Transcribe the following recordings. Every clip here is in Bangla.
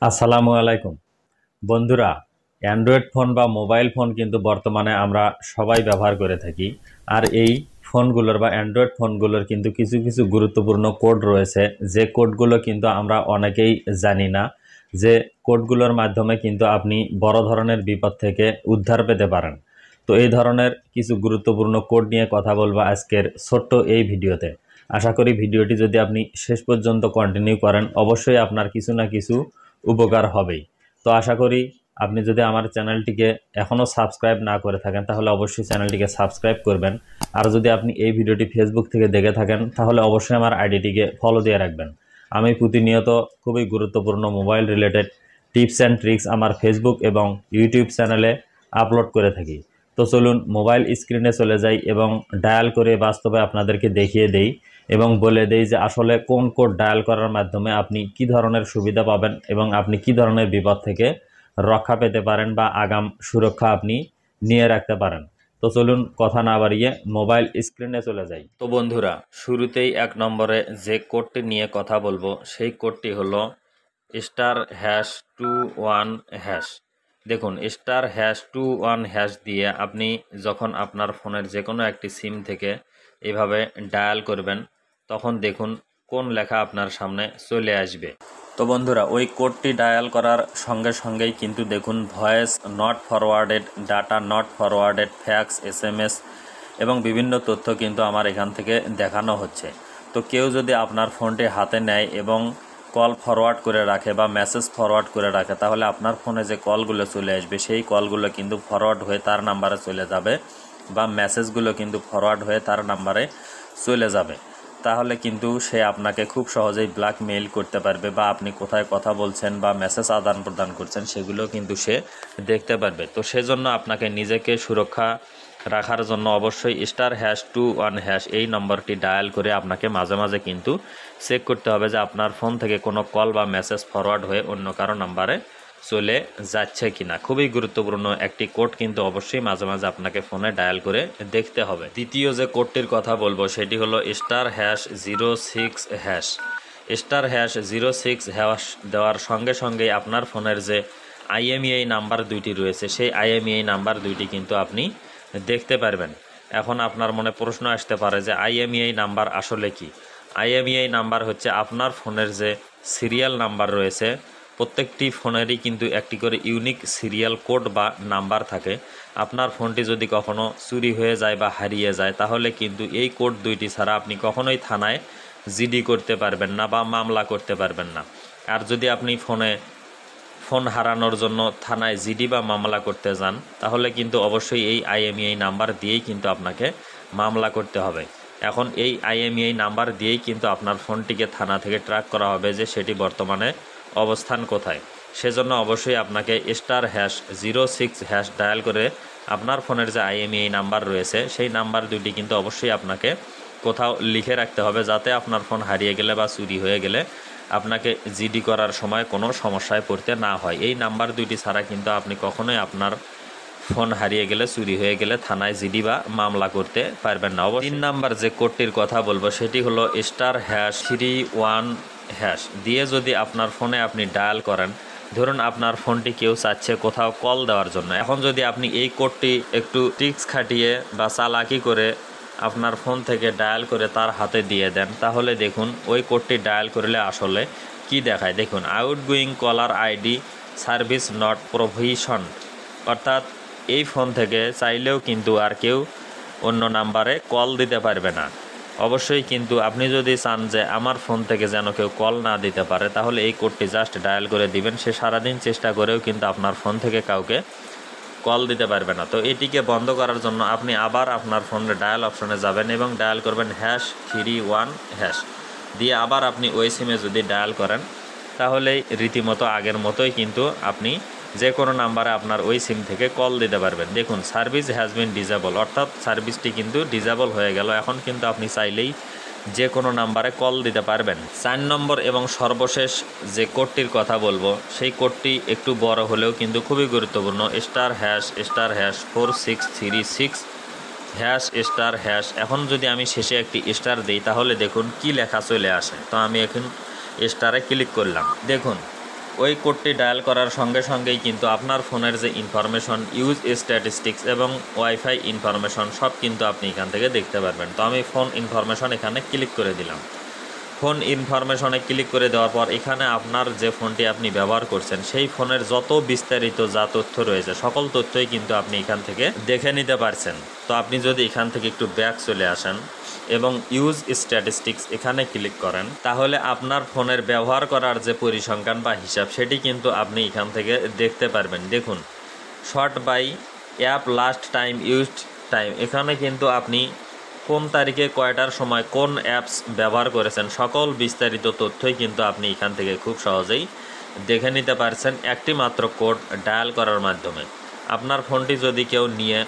আসসালামু আলাইকুম বন্ধুরা। অ্যান্ড্রয়েড ফোন বা মোবাইল ফোন কিন্তু বর্তমানে আমরা সবাই ব্যবহার করে থাকি। আর এই ফোনগুলোর বা অ্যান্ড্রয়েড ফোনগুলোর কিন্তু কিছু কিছু গুরুত্বপূর্ণ কোড রয়েছে, যে কোডগুলো কিন্তু আমরা অনেকেই জানি না, যে কোডগুলোর মাধ্যমে কিন্তু আপনি বড় ধরনের বিপদ থেকে উদ্ধার পেতে পারেন। তো এই ধরনের কিছু গুরুত্বপূর্ণ কোড নিয়ে কথা বলবো আজকের ছোট্ট এই ভিডিওতে। আশা করি ভিডিওটি যদি আপনি শেষ পর্যন্ত কন্টিনিউ করেন অবশ্যই আপনার কিছু না কিছু উপকার হবেই। তো আশা করি আপনি যদি আমার চ্যানেলটিকে এখনও সাবস্ক্রাইব না করে থাকেন তাহলে অবশ্যই চ্যানেলটিকে সাবস্ক্রাইব করবেন। আর যদি আপনি এই ভিডিওটি ফেসবুক থেকে দেখে থাকেন তাহলে অবশ্যই আমার আইডিটিকে ফলো দিয়ে রাখবেন। আমি প্রতিনিয়ত খুবই গুরুত্বপূর্ণ mobile related tips and tricks আমার ফেসবুক এবং ইউটিউব চ্যানেলে আপলোড করে থাকি। তো চলুন মোবাইল স্ক্রিনে চলে যাই এবং ডায়াল করে বাস্তবে আপনাদেরকে দেখিয়ে দেই এবং বলে দেই যে আসলে কোন কোড ডায়াল করার মাধ্যমে আপনি কি ধরনের সুবিধা পাবেন এবং আপনি কি ধরনের বিপদ থেকে রক্ষা পেতে পারেন বা আগাম সুরক্ষা আপনি নিয়ে রাখতে পারেন। তো চলুন কথা না বাড়িয়ে মোবাইল স্ক্রিনে চলে যাই। তো বন্ধুরা, শুরুতেই এক নম্বরে যে কোডটি নিয়ে কথা বলবো সেই কোডটি হলো *#21#। দেখুন, *#21# দিয়ে আপনি যখন আপনার ফোনের যে কোনো একটি সিম থেকে এভাবে ডায়াল করবেন তখন দেখুন কোন লেখা আপনার সামনে চলে আসবে। তো বন্ধুরা, ওই কোডটি ডায়াল করার সঙ্গে সঙ্গেই কিন্তু দেখুন voice not forwarded, data not forwarded, fax, SMS এবং বিভিন্ন তথ্য কিন্তু আমার এখান থেকে দেখানো হচ্ছে। তো কেউ যদি আপনার ফোনটি হাতে নেয় এবং কল ফরওয়ার্ড করে রাখে বা মেসেজ ফরওয়ার্ড করে রাখে তাহলে আপনার ফোনে যে কলগুলো চলে আসবে সেই কলগুলো কিন্তু ফরওয়ার্ড হয়ে তার নাম্বারে চলে যাবে বা মেসেজগুলো কিন্তু ফরওয়ার্ড হয়ে তার নাম্বারে চলে যাবে। তাহলে কিন্তু সে আপনাকে খুব সহজেই ব্ল্যাকমেইল করতে পারবে বা আপনি কোথায় কথা বলছেন বা মেসেজ আদান প্রদান করছেন সেগুলো কিন্তু সে দেখতে পারবে। তো সেজন্য আপনাকে নিজেকে সুরক্ষা রাখার জন্য অবশ্যই *#21# এই নম্বরটি ডায়াল করে আপনাকে মাঝে মাঝে কিন্তু চেক করতে হবে যে আপনার ফোন থেকে কোনো কল বা মেসেজ ফরওয়ার্ড হয়ে অন্য কারো নাম্বারে চলে যাচ্ছে কিনা। খুবই গুরুত্বপূর্ণ একটি কোড কিন্তু অবশ্যই মাঝে মাঝে আপনাকে ফোনে ডায়াল করে দেখতে হবে। দ্বিতীয় যে কোডটির কথা বলবো সেটি হলো *#06#। *#06# দেওয়ার সঙ্গে সঙ্গেই আপনার ফোনের যে IMEI নাম্বার দুইটি রয়েছে সেই IMEI নাম্বার দুইটি কিন্তু আপনি দেখতে পারবেন। এখন আপনার মনে প্রশ্ন আসতে পারে যে IMEI নাম্বার আসলে কি? IMEI নাম্বার হচ্ছে আপনার ফোনের যে সিরিয়াল নাম্বার রয়েছে, প্রত্যেকটি ফোনেরই কিন্তু একটি করে ইউনিক সিরিয়াল কোড বা নাম্বার থাকে। আপনার ফোনটি যদি কখনো চুরি হয়ে যায় বা হারিয়ে যায় তাহলে কিন্তু এই কোড দুইটি ছাড়া আপনি কখনোই থানায় জিডি করতে পারবেন না বা মামলা করতে পারবেন না। আর যদি আপনি ফোন হারানোর জন্য থানায় জিডি বা মামলা করতে যান তাহলে কিন্তু অবশ্যই এই IMEI নাম্বার দিয়েই কিন্তু আপনাকে মামলা করতে হবে। এখন এই IMEI নাম্বার দিয়েই কিন্তু আপনার ফোনটিকে থানা থেকে ট্র্যাক করা হবে যে সেটি বর্তমানে অবস্থান কোথায়। সেজন্য অবশ্যই আপনাকে *06# ডায়াল করে আপনার ফোনের যে IMEI নাম্বার রয়েছে সেই নাম্বার দুটি কিন্তু অবশ্যই আপনাকে কোথাও লিখে রাখতে হবে যাতে আপনার ফোন হারিয়ে গেলে বা চুরি হয়ে গেলে আপনাকে জিডি করার সময় কোনো সমস্যায় পড়তে না হয়। এই নাম্বার দুইটি ছাড়া কিন্তু আপনি কখনোই আপনার ফোন হারিয়ে গেলে চুরি হয়ে গেলে থানায় জিডি বা মামলা করতে পারবেন না। 3 নাম্বার যে কোডটির কথা বলবো সেটি হলো *#31# দিয়ে যদি আপনার ফোনে আপনি ডায়াল করেন, ধরুন আপনার ফোনটি কেউ চাচ্ছে কোথাও কল দেওয়ার জন্য, এখন যদি আপনি এই কোডটি একটু ট্রিক্স খাটিয়ে বা চালাকি করে আপনার ফোন থেকে ডায়াল করে তার হাতে দিয়ে দেন তাহলে দেখুন ওই কোডটি ডায়াল করলে আসলে কি দেখায়। দেখুন, outgoing caller ID service not provision, অর্থাৎ এই ফোন থেকে চাইলেও কিন্তু আর কেউ অন্য নাম্বারে কল দিতে পারবে না। অবশ্যই কিন্তু আপনি যদি চান যে আমার ফোন থেকে যেন কেউ কল না দিতে পারে তাহলে এই কোডটি জাস্ট ডায়াল করে দিবেন। সে সারাদিন চেষ্টা করেও কিন্তু আপনার ফোন থেকে কাউকে কল দিতে পারবে না। তো এটিকে বন্ধ করার জন্য আপনি আবার আপনার ফোনের ডায়াল অপশনে যাবেন এবং ডায়াল করবেন #31# দিয়ে আবার আপনি ওই সিমে যদি ডায়াল করেন তাহলে রীতিমতো আগের মতোই কিন্তু আপনি যে কোনো নাম্বারে আপনার ওই সিম থেকে কল দিতে পারবেন। দেখুন, সার্ভিস হ্যাজ বিন ডিসেবল, অর্থাৎ সার্ভিসটি কিন্তু ডিসেবল হয়ে গেল। এখন কিন্তু আপনি চাইলেই যে কোনো নাম্বারে কল দিতে পারবেন। 4 নম্বর এবং সর্বশেষ যে কোডটির কথা বলবো সেই কোডটি একটু বড় হলেও কিন্তু খুবই গুরুত্বপূর্ণ। *#*4636#*#। এখন যদি আমি শেষে একটি স্টার দিই তাহলে দেখুন কি লেখা চলে আসে। তো আমি এখন স্টারে ক্লিক করলাম। দেখুন ওই কোডটি ডায়াল করার সঙ্গে সঙ্গেই কিন্তু আপনার ফোনের যে ইনফরমেশন, ইউজ স্ট্যাটিস্টিক্স এবং ওয়াইফাই ইনফরমেশন সব কিন্তু আপনি এখান থেকে দেখতে পারবেন। তো আমি ফোন ইনফরমেশন এখানে ক্লিক করে দিলাম। ফোন ইনফরমেশনে ক্লিক করে দেওয়ার পর এখানে আপনার যে ফোনটি আপনি ব্যবহার করছেন সেই ফোনের যত বিস্তারিত যা তথ্য রয়েছে সকল তথ্যই কিন্তু আপনি এখান থেকে দেখে নিতে পারছেন। তো আপনি যদি এখান থেকে একটু ব্যাক চলে আসেন এবং ইউজ স্ট্যাটিস্টিক্স এখানে ক্লিক করেন, তাহলে আপনার ফোনের ব্যবহার করার যে পরিসংখ্যান বা হিসাব সেটি কিন্তু আপনি এখান থেকে দেখতে পারবেন। দেখুন, sort by app last time used time, এখানে কিন্তু আপনি কোন তারিখে কয়টার সময় কোন অ্যাপস ব্যবহার করেছেন সকল বিস্তারিত তথ্যই কিন্তু আপনি এখান থেকে খুব সহজেই দেখে নিতে পারছেন একটি মাত্র কোড ডায়াল করার মাধ্যমে। আপনার ফোনটি যদি কেউ নিয়ে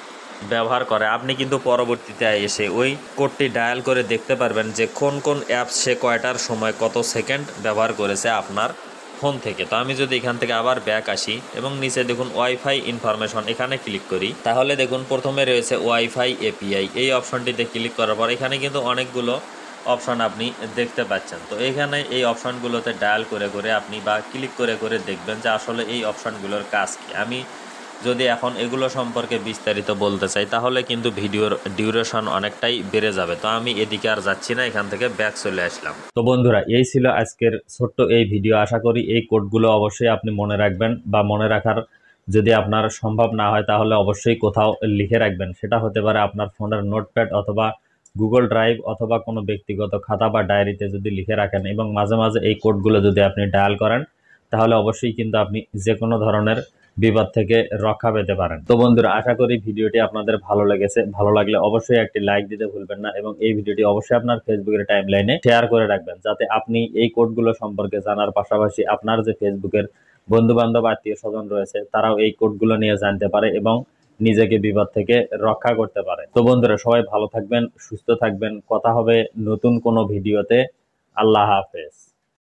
ব্যবহার করে, আপনি কিন্তু পরবর্তীতে এসে ওই কোডটি ডায়াল করে দেখতে পারবেন যে কোন কোন অ্যাপস সে কয়টার সময় কত সেকেন্ড ব্যবহার করেছে আপনার ফোন থেকে। তো আমি যদি এখান থেকে আবার ব্যাক আসি এবং নিচে দেখুন ওয়াইফাই ইনফরমেশন এখানে ক্লিক করি, তাহলে দেখুন প্রথমে রয়েছে ওয়াইফাই এপিআই। এই অপশনটিতে ক্লিক করার পর এখানে কিন্তু অনেকগুলো অপশন আপনি দেখতে পাচ্ছেন। তো এখানে এই অপশনগুলোতে ডায়াল করে করে আপনি বা ক্লিক করে করে দেখবেন যে আসলে এই অপশনগুলোর কাজ কি। আমি যদি এখন এগুলো সম্পর্কে বিস্তারিত বলতে চাই তাহলে কিন্তু ভিডিওর ডিউরেশন অনেকটাই বেড়ে যাবে। তো আমি এদিকে আর যাচ্ছি না, এখান থেকে ব্যাক চলে আসলাম। তো বন্ধুরা, এই ছিল আজকের ছোট্ট এই ভিডিও। আশা করি এই কোডগুলো অবশ্যই আপনি মনে রাখবেন, বা মনে রাখার যদি আপনার সম্ভব না হয় তাহলে অবশ্যই কোথাও লিখে রাখবেন। সেটা হতে পারে আপনার ফোনের নোটপ্যাড অথবা গুগল ড্রাইভ অথবা কোনো ব্যক্তিগত খাতা বা ডায়েরিতে যদি লিখে রাখেন এবং মাঝে মাঝে এই কোডগুলো যদি আপনি ডায়াল করেন তাহলে অবশ্যই কিন্তু আপনি যে কোনো ধরনের বিপদ থেকে রক্ষা পেতে পারেন। তো বন্ধুরা, আশা করি ভিডিওটি আপনাদের ভালো লেগেছে। ভালো লাগলে অবশ্যই একটি লাইক দিতে ভুলবেন না এবং এই ভিডিওটি অবশ্যই আপনার ফেসবুকের টাইমলাইনে শেয়ার করে রাখবেন, যাতে আপনি এই কোডগুলো সম্পর্কে জানার পাশাপাশি আপনার যে ফেসবুকের বন্ধু বান্ধব আত্মীয় স্বজন রয়েছে তারাও এই কোডগুলো নিয়ে জানতে পারে এবং নিজেকে বিপদ থেকে রক্ষা করতে পারে। তো বন্ধুরা, সবাই ভালো থাকবেন, সুস্থ থাকবেন। কথা হবে নতুন কোনো ভিডিওতে। আল্লাহ হাফেজ।